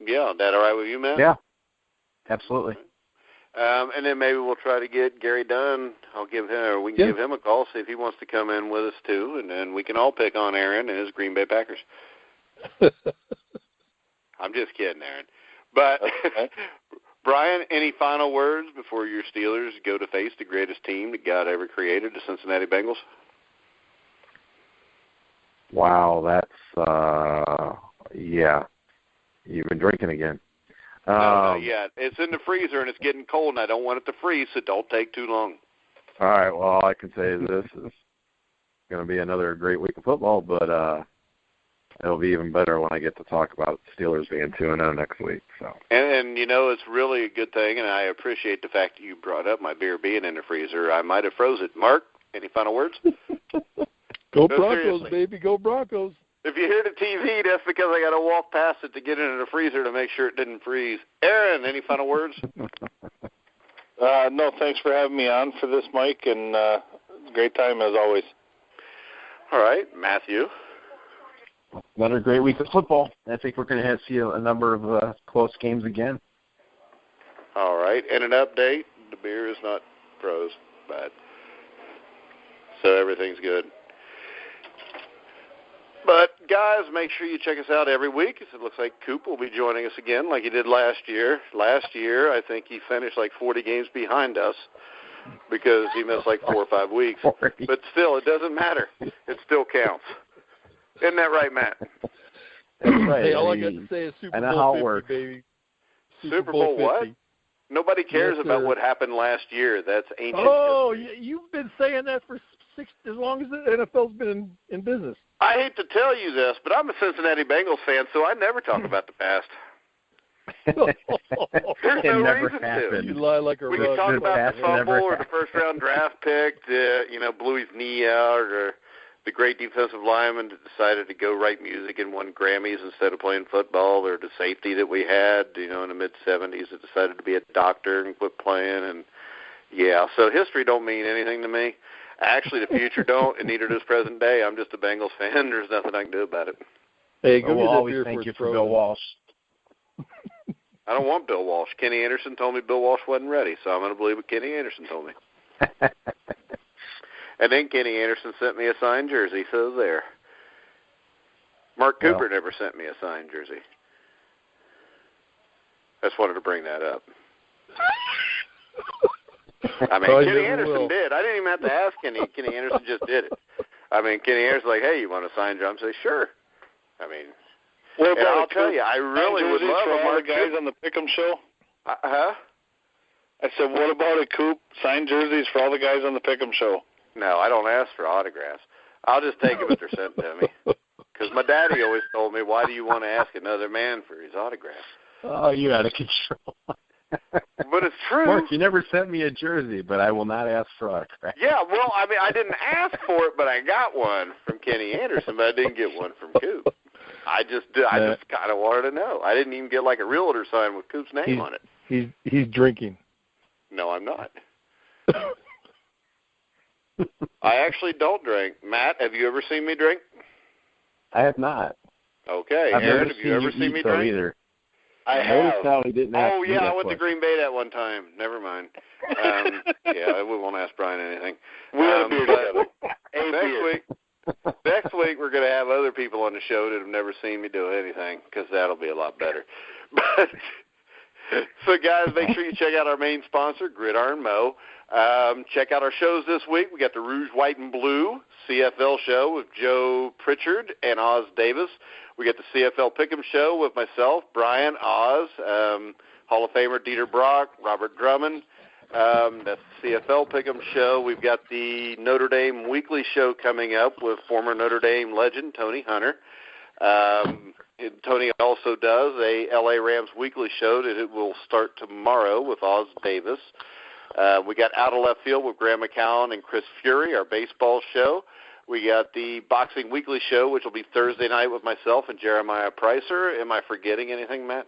Yeah, that all right with you, man? Yeah, absolutely. And then maybe we'll try to get Gary Dunn. Give him a call, see if he wants to come in with us too, and then we can all pick on Aaron and his Green Bay Packers. I'm just kidding, Aaron. But Brian, any final words before your Steelers go to face the greatest team that God ever created, the Cincinnati Bengals? Wow, that's yeah. You've been drinking again. No, not yet. It's in the freezer and it's getting cold, and I don't want it to freeze, so don't take too long. All right. Well, all I can say is this is going to be another great week of football, but it'll be even better when I get to talk about Steelers being 2-0 next week. So. And it's really a good thing, and I appreciate the fact that you brought up my beer being in the freezer. I might have froze it. Mark, any final words? Go Broncos, seriously. Baby. Go Broncos. If you hear the TV, that's because I got to walk past it to get into the freezer to make sure it didn't freeze. Aaron, any final words? No, thanks for having me on for this, Mike, and great time as always. All right, Matthew. Another great week of football. I think we're going to see a number of close games again. All right. And an update, the beer is not froze, but so everything's good. But, guys, make sure you check us out every week. It looks like Coop will be joining us again like he did last year. Last year, I think he finished like 40 games behind us because he missed like 4 or 5 weeks. But still, it doesn't matter. It still counts. Isn't that right, Matt? That's right. Hey, all I got to say is Super Bowl 50, baby. Super Bowl what? Nobody cares about what happened last year. That's ancient history. You've been saying that for as long as the NFL's been in business. I hate to tell you this, but I'm a Cincinnati Bengals fan, so I never talk about the past. There's no reason to. You lie like a We can talk about the fumble or the first-round draft pick that, blew his knee out, or the great defensive lineman that decided to go write music and won Grammys instead of playing football, or the safety that we had, in the mid-'70s that decided to be a doctor and quit playing. And, so history don't mean anything to me. Actually, the future don't, and neither does present day. I'm just a Bengals fan. There's nothing I can do about it. Hey, go we'll always thank you for Bill Walsh. I don't want Bill Walsh. Kenny Anderson told me Bill Walsh wasn't ready, so I'm going to believe what Kenny Anderson told me. And then Kenny Anderson sent me a signed jersey, so there. Mark Cooper never sent me a signed jersey. I just wanted to bring that up. I mean, Kenny Anderson did. I didn't even have to ask Kenny. Kenny Anderson just did it. I mean, Kenny Anderson's like, hey, you want to sign jersey? I'm say, sure. I mean, and I'll tell you, I really would love for all the guys on the Pick'em show. Huh? I said, what about a Coop? Signed jerseys for all the guys on the Pick'em show. No, I don't ask for autographs. I'll just take them if they're sent to me. Because my daddy always told me, why do you want to ask another man for his autograph? Oh, you're out of control. But it's true. Mark, you never sent me a jersey, but I will not ask for autograph. Yeah, well, I mean, I didn't ask for it, but I got one from Kenny Anderson, but I didn't get one from Coop. I just kind of wanted to know. I didn't even get like a realtor sign with Coop's name on it. He's drinking. No, I'm not. I actually don't drink. Matt, have you ever seen me drink? I have not. Okay. I've Aaron, never have you ever seen me drink? Either. I have. How he didn't ask I went question. to Green Bay that one time. Never mind. We won't ask Brian anything. We had a beer together. Next week we're going to have other people on the show that have never seen me do anything, because that'll be a lot better. But so, guys, make sure you check out our main sponsor, Gridiron Mo. Check out our shows this week. We got the Rouge, White, and Blue CFL show with Joe Pritchard and Oz Davis. We got the CFL Pick'em show with myself, Brian, Oz, Hall of Famer Dieter Brock, Robert Drummond. That's the CFL Pick'em show. We've got the Notre Dame Weekly show coming up with former Notre Dame legend Tony Hunter. Tony also does a LA Rams Weekly show that it will start tomorrow with Oz Davis. We got Out of Left Field with Graham McCowan and Chris Fury, our baseball show. We got the Boxing Weekly show, which will be Thursday night with myself and Jeremiah Pricer. Am I forgetting anything, Matt?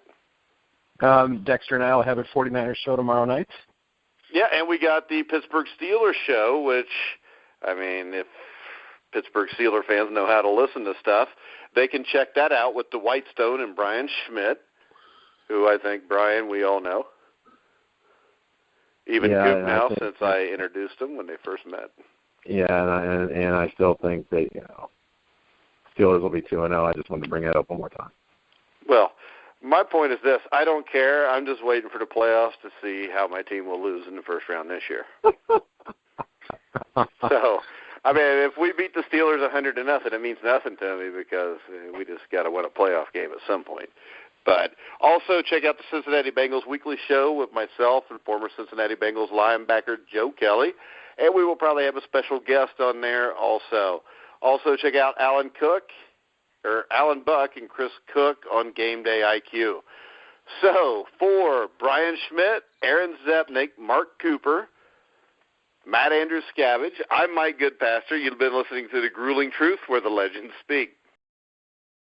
Dexter and I will have a 49ers show tomorrow night. Yeah, and we got the Pittsburgh Steelers show, which, I mean, if Pittsburgh Steelers fans know how to listen to stuff, they can check that out with the Whitestone and Brian Schmidt, who I think, Brian, we all know. Even Coop now, since I introduced him when they first met. Yeah, and I still think that, Steelers will be 2-0. I just wanted to bring that up one more time. Well, my point is this. I don't care. I'm just waiting for the playoffs to see how my team will lose in the first round this year. So, I mean, if we beat the Steelers 100-0, it means nothing to me because we just got to win a playoff game at some point. But also check out the Cincinnati Bengals Weekly show with myself and former Cincinnati Bengals linebacker Joe Kelly. And we will probably have a special guest on there also. Also check out Alan Buck and Chris Cook on Game Day IQ. So for Brian Schmidt, Aaron Zepnick, Mark Cooper, Matt Andruscavage, I'm Mike Goodpaster. You've been listening to The Grueling Truth, where the legends speak.